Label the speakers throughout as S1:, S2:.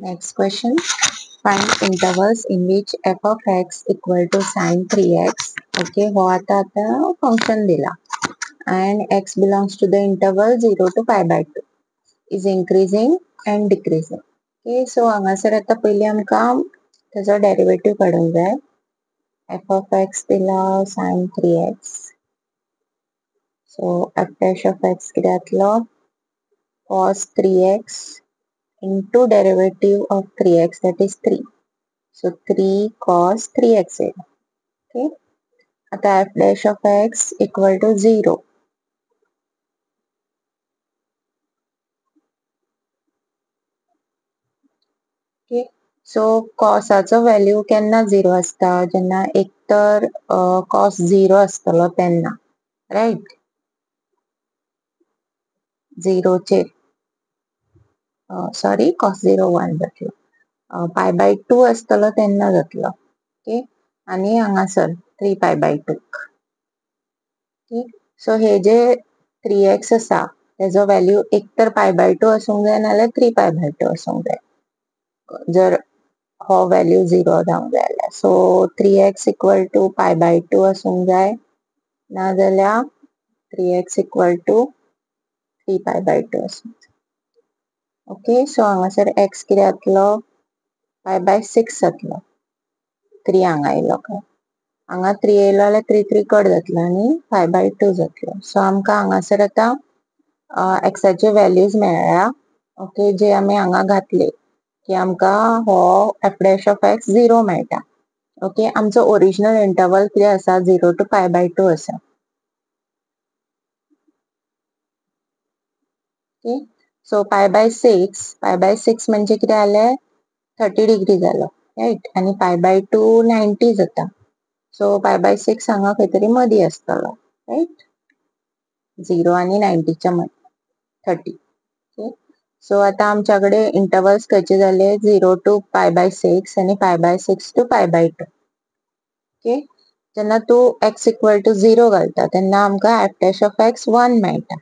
S1: Next question. Find intervals in which f of x equal to sine 3x. Okay, हो आता function दिला. And x belongs to the interval 0 to pi by 2 is increasing and decreasing. Okay, so हांगासर आता पहिले आमका त्याचा derivative काढूंक जाय. f of x दिला sine 3x. So f dash of x कितें जातलो cos 3x into derivative of 3x, that is 3. So 3 cos 3x. Okay. आता f dash of x equal to 0. Okay. So cos'ाचो value केन्ना 0 असता जेन्ना एक तर cos 0 असतलो तेन्ना, राईट. 0 चेर सॉरी cos 0 1 जातलो. pi by 2 असतलो तेन्ना जातलो. ओके. आणि हांगासर 3 pi by 2. ओके. सो हे जे 3x असा तेजो व्हॅल्यू एक तर pi by 2 असूंक जाय नाल्यार 3 pi by 2 असूंक जाय. जर हो व्हॅल्यू 0 जावंक जाय जाल्यार. So 3x equal to pi by 2 असूंक जाय नाजाल्यार 3x equal to 3 pi by 2 असूंक जाय. ओके. सो हांगासर x कितें जातलो pi by 6 जातलो. 3 हांगा येयलो काय. हांगा 3 येयलो जाल्यार 3 3 कट जातलो आनी pi by 2 जातलो. सो आमकां हांगासर आता एक्साचे व्हॅल्यूज मेळ्ळ्या. ओके. जे आमी हांगा घातले की आमकां हो f dash of x 0 मेळटा. ओके. आमचो ओरिजिनल इंटरवल कितें आसा 0 टू pi by 2 आसा. ओके. सो pi by 6 म्हणजे कितें जालें 30 डिग्री जालो, राईट. आनी pi by 2 90 जाता. सो pi by 6 हांगा खंय तरी मदीं आसतलो, राईट. 0 आनी 90 च्या मदीं 30. ओके. सो आता आमच्याकडे इंटरवल्स खंयचे जाले 0 टू pi by 6 आनी pi by 6 to pi by 2. Okay. जेन्ना तू x इक्वल टू 0 घालता तेन्ना आमकां f dash of x 1 मेळटा,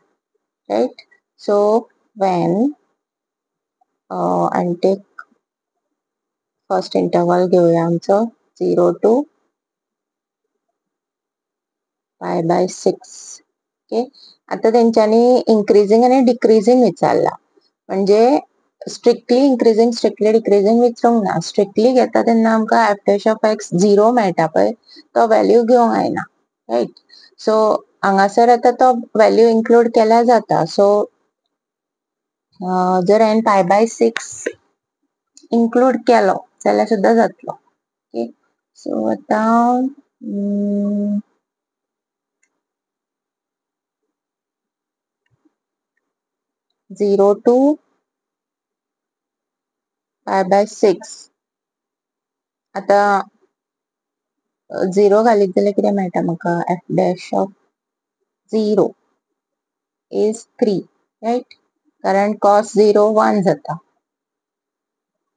S1: right. So when I'll take first interval घेऊया आमचो 0 टू pi by 6. ओके. आता तेंच्यांनी इन्क्रीजिंग आनी डिक्रीजिंग विचारला. म्हणजे स्ट्रिक्टली इन्क्रीजिंग स्ट्रिक्टली डिक्रीजिंग विचारूंक ना. स्ट्रिक्टली घेता तेन्ना आमकां f dash of x 0 मेळटा पळय तो व्हॅल्यू घेवंक जायना, राईट. सो हांगासर आता तो व्हॅल्यू इन्क्लूड केल्यार जाता. सो जर हांवें pi by 6 इन्क्लूड केलो जाल्यार सुद्दां जातलो. ओके. सो आता 0 टू pi by 6 आता 0 घालीत जाल्यार कितें मेळटा म्हाका f dash of 0 is 3, right. कारण cos 0 1 जाता.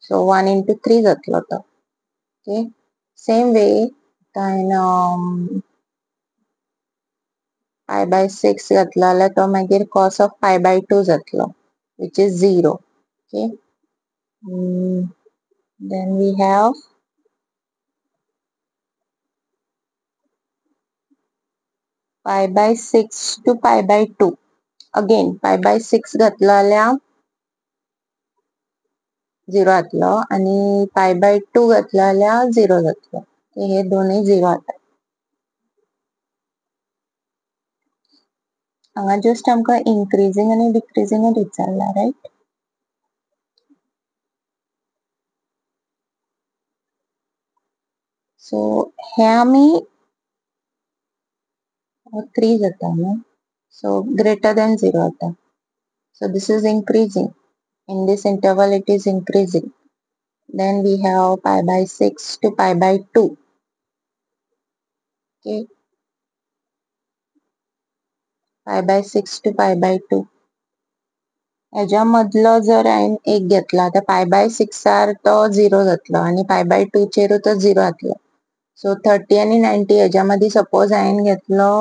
S1: सो 1 into 3 जातलो तो. Okay. Same way pi by 6 घातलो जाल्यार तो मागीर cos of pi by 2 जातलो, which is 0. Okay. Then we have pi by 6 to pi by 2. Again pi by 6 घातलो जाल्यार 0 जातलो आनी pi by 2 घातलो जाल्यार 0 जातलो. हे दोनूय 0 जाता. हांगा जस्ट आमकां इन्क्रीजिंग आनी डिक्रीजिंगूच विचारला, राईट. सो हे आमी 3 जाता न्हू. So greater than 0 जाता. So this is increasing. In this interval it is increasing. Then we have pi by 6 to pi by 2. Okay. pi by 6 to pi by 2. हेज्या मदलो जर हांवें एक घेतला तर pi by 6 तो 0 जातलो आनी pi by 2 चेरू तो 0 जातलो. सो 30 आनी 90 हेज्या मदी सपोज हांवें घेतलो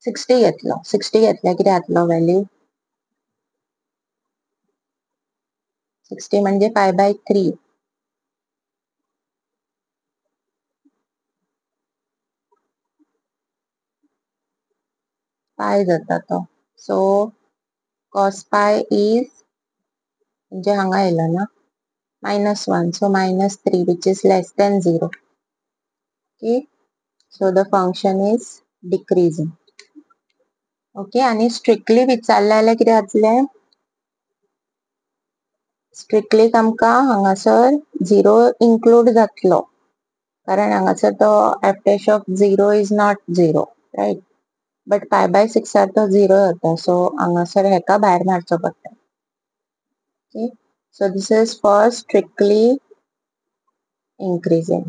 S1: 60 घेतलो. 60 घेतल्यार कितें जातलो व्हॅल्यू 60 म्हणजे π/3. पाय जाता तो. सो cos pi इज म्हणजे हांगा येयला ना -1. So -3 which is less than 0. Okay. So the function is decreasing. Okay. आणि स्ट्रिक्टली विचारलें जाल्यार कितें जातलें? स्ट्रिक्टली आमकां हांगासर 0 इन्क्लूड जातलो, कारण हांगासर तो f dash of 0 is not 0, right. But π/6 तो 0 जाता. सो हांगासर हेका भायर मारचो पडटा. Okay. So this is for strictly increasing.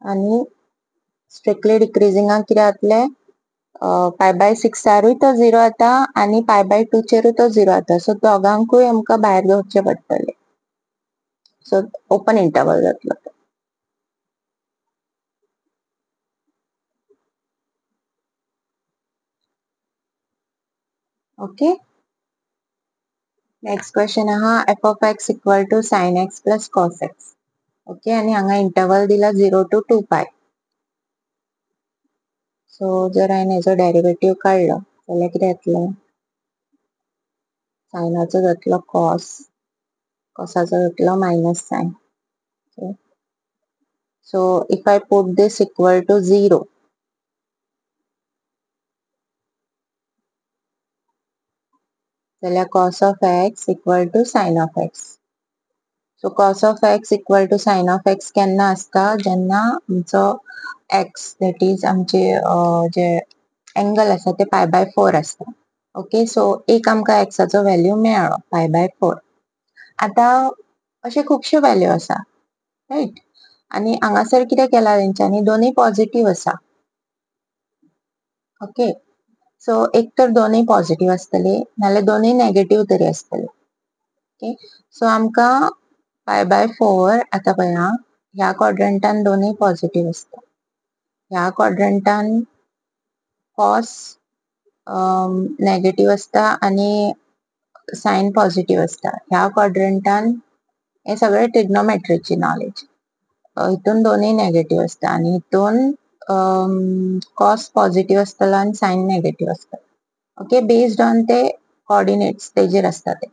S1: आणि स्ट्रिक्टली डिक्रीजिंगाक कितें जातलें? π/6 तो 0 जाता आणि π/2 चेरूय तो 0 जाता. सो दोगांकूय आमकां भायर दवरचे पडटले. सो ओपन इंटरवल जातलो. ओके. नेक्स्ट क्वेश्चन आहा f of x equal to sin x plus cos x. Okay. आणि हांगा इंटरवल दिला 0 to 2π. सो जर हांवें हेजो डेरिवेटिव काडलो जाल्यार कितें जातलें? सायनाचो जातलो cos, कॉसाचो जातलो -sin. Okay. So if I put this equal to 0, जाल्यार cos of x equal to sin of x. So cos of x equal to sin of x केन्ना आसता? जेन्ना आमचो x, that is आमचे जे एंगल आसा ते π/4 आसता. ओके. सो एक आमकां एक्साचो व्हॅल्यू मेळ्ळो π/4. आता अशे खुबशे व्हॅल्यू आसा, रायट. आणि हांगासर कितें केला तेंच्यांनी? दोनूय पॉझिटिव्ह आसा. ओके. सो एक तर दोनूय पॉझिटिव्ह आसतली, नाल्यार दोनूय नेगेटिव्ह तरी आसतली. ओके. सो आमकां π/4 आता पळया, ह्या क्वाड्रंटान दोनूय पॉझिटिव्ह आसता. ह्या क्वाड्रंटान cos नेगेटिव्ह आसता आणि साइन पॉझिटिव्ह आसता. ह्या क्वाड्रंटान हे सगळे ट्रिग्नोमेट्रीची नॉलेज. हितून दोनूय नेगेटिव्ह आसता आणि हितून cos पॉझिटिव्ह आसतलो आणि साइन नेगेटिव्ह आसतलो. ओके. बेस्ड ऑन ते कोऑर्डिनेट्स तेजेर आसता ते.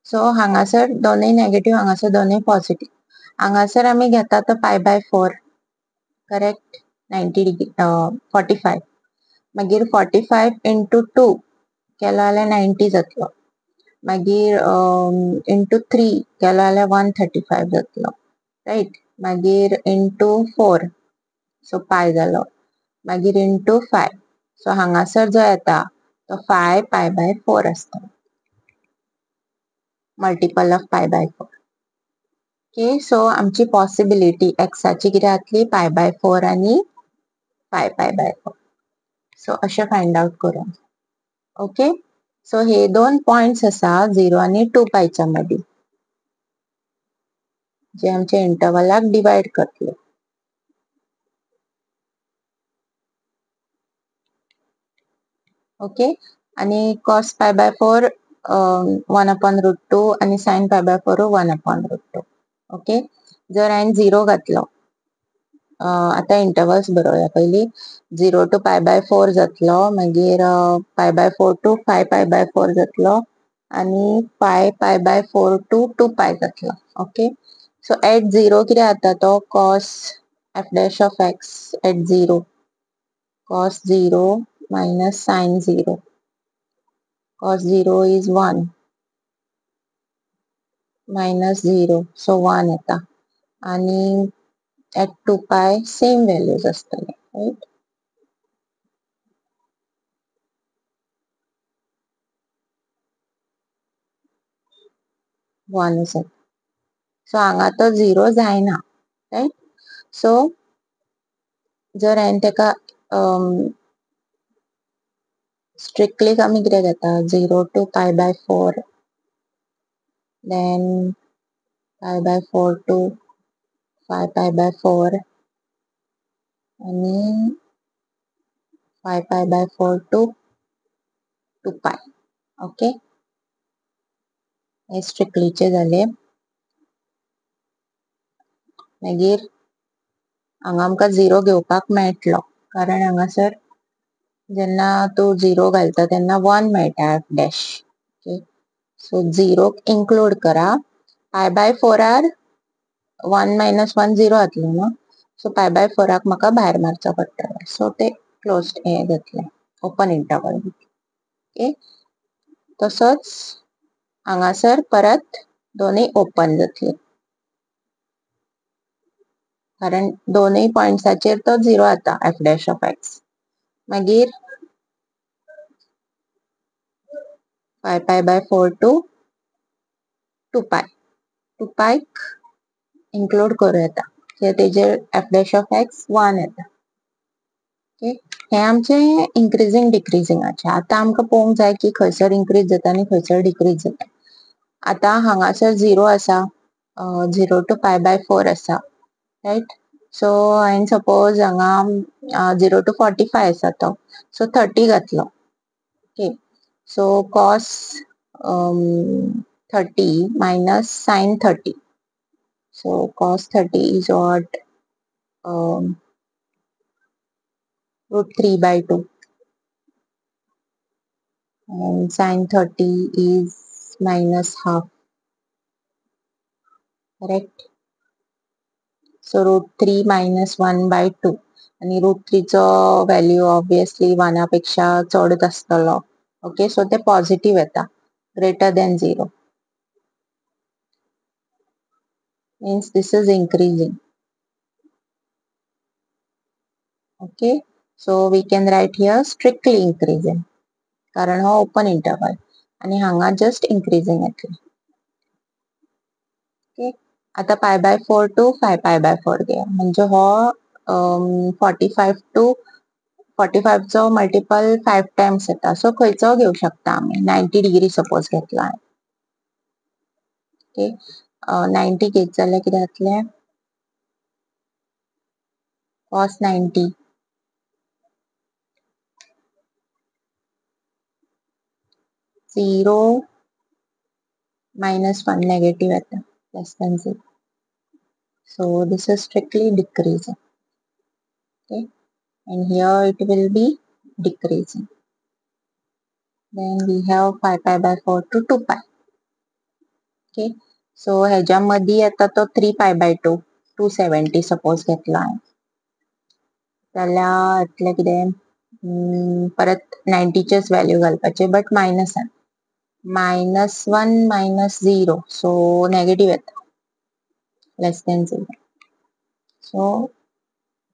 S1: सो हांगासर दोनूय नेगेटिव्ह, हांगासर दोनूय पॉझिटिव्ह. हांगासर आमी घेता तो π/4, करेक्ट. 45. मागीर 45 into 2 केलो जाल्यार 90 जातलो. मागीर into 3 केलो जाल्यार 135 जातलो, रायट. मागीर into 4, सो पाय जालो. मागीर into 5. सो हांगासर जो येता तो 5 π/4 आसता. Multiple of π/4. ओके. सो आमची पॉसिबिलिटी एक्साची कितें जातली? π/4 आणि 5 π/4. सो अशें फाइंड आउट करूंक. ओके. सो हे दोन पॉइंट्स आसा 0 आणि 2π च्या मदी, जे आमचे इंटरवलाक डिवाइड करतले. ओके. आणि cos π/4 1/√2 आणि sin π/4 1/√2. ओके. जर हांवें 0 घातलो, आता इंटरवल्स बरोवया पयली. 0 to π/4 जातलो, मागीर π/4 to 5 π/4 जातलो, आणि 5 π/4 to 2π जातलो. ओके. सो एट 0 कितें जाता तो? cos f dash of x at 0, cos 0 minus sin 0. cos 0 is 1 minus 0, so 1 येता. आणि at 2π सेम व्हॅल्यूज असतले, राइट. वन आसा. सो हांगा तो 0 जायना, राइट. सो जर हांवें तेका स्ट्रिक्टली आमी कितें घेता? 0 to π/4, then π/4 to 5 π/4, आणि 5 π/4 to 2π. ओके. हे स्ट्रिक्टलीचे जाले. मागीर हांगा आमकां 0 घेवपाक मेळटलो कारण हांगासर जेन्ना तूं 0 घालता तेन्ना 1 मेळटा F dash. Okay, so 0 include करा. पाय बाय 4 1 मायनस 1 0 जातलो न्हू. सो पाय बाय 4 म्हाका भायर मारचो पडटलो. सो ते क्लोज्ड हे जातले, ओपन इंटरवल. ओके, तसोच हांगासर परत दोन्ही ओपन जातले कारण दोनूय पॉइंट्साचेर तो 0 जाता एफ डॅश ऑफ एक्स. मागीर 5 पाय बाय 4 टू 2 पाय. 2 पायक इन्क्लूड करूं येता तेजेर एफ डॅश ऑफ एक्स 1 येता. ओके, हे आमचे इन्क्रीजिंग डिक्रीजिंगाचे. आता आमकां पळोवंक जाय की खंयसर इन्क्रीज जाता आनी खंयसर डिक्रीज जाता. आता हांगासर 0 आसा, 0 टू पाय बाय 4 आसा, रायट. सो हांवें सपोज हांगा 0 टू 45 आसा तो, सो 30 घातलो. Okay, so cos 30 minus sine 30. So cos 30 is what root 3 by 2 and sin 30 is minus half, correct. So root 3 minus 1 by 2 आणि root 3 चो व्हॅल्यू ऑब्वियसली 1 पेक्षा चडच आसतलो. ओके, सो ते पॉझिटिव्ह येता, greater than 0 means this is increasing. Okay, so we can write here strictly increasing कारण हो open interval आणि हांगा जस्ट इंक्रीजिंग येतले. ओके, आता pi by 4 to 5 pi by 4 घेया म्हणजे हो 45 टू 45 चो मल्टिपल 5 टाइम्स येता. सो खंयचो घेऊ शकता आम्ही. 90 डिग्री सपोज घेतला. ओके, 90 घेत जाल्यार कितें जातले, cos 90 0 minus 1 negative येता, less than 0. So this is strictly decreasing. Okay, and here it will be decreasing. Then we have 5 pi by 4 to 2 pi. Okay, so ह्याच्या मध्ये आता तो 3 pi by 2 270 सपोज घेतला जाल्यार इतले कितें परत 90 चेच व्हॅल्यू घालपाचे बट मायनसान -1 -0 सो नेगेटिव्ह येता, less than 0. So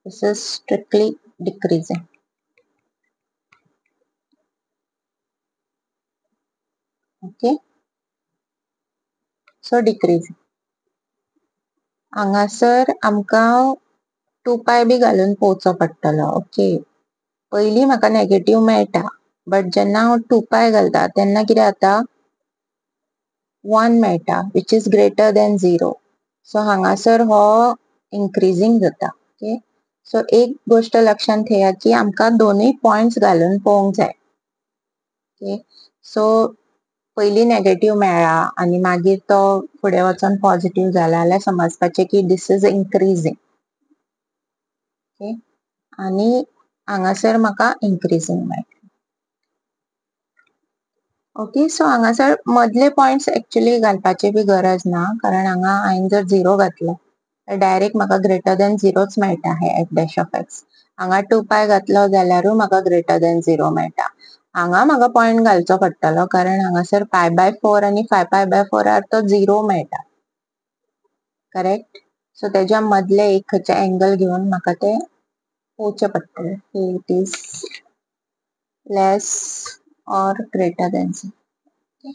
S1: this is strictly decreasing. Okay, so decreasing. हांगासर आमकां 2 पाय बी घालून पोवचो पडटलो. ओके, पयली म्हाका नेगेटिव्ह मेळटा बट जेन्ना हांव 2 पाय घालता तेन्ना कितें जाता 1 मेळटा which is greater than 0. So हांगासर हो इन्क्रीजिंग जाता. ओके, सो एक गोष्ट लक्षात ठेया की आमकां दोनूय पॉइंट्स घालून पळोवंक जाय. ओके, सो पयली नेगेटिव्ह मेळ्ळा आणि मागीर तो फुडें वचून पॉझिटिव्ह जाला जाल्यार समजपाचें की दिस इज इन्क्रीजिंग. ओके, आणि हांगासर म्हाका इन्क्रीजिंग मेळटा. ओके, सो हांगासर मदले पॉइंट्स एक्चुअली घालपाची बी गरज ना कारण हांगा हांवें जर 0 घातलो डायरेक्ट म्हाका ग्रेटर दॅन 0च मेळटा हे एफ डॅश ऑफ एक्स. हांगा 2 पाय घातलो जाल्यारूय म्हाका ग्रेटर दॅन 0 मेळटा. हांगा म्हाका पॉइंट घालचो पडटलो कारण हांगासर पाय बाय 4 आणि 5 पाय बाय 4 तो 0 मेळटा, करेक्ट. सो तेज्या मदले एक खंयचे एंगल घेवन म्हाका ते पोवचे पडटले it is less or greater than 0. Okay.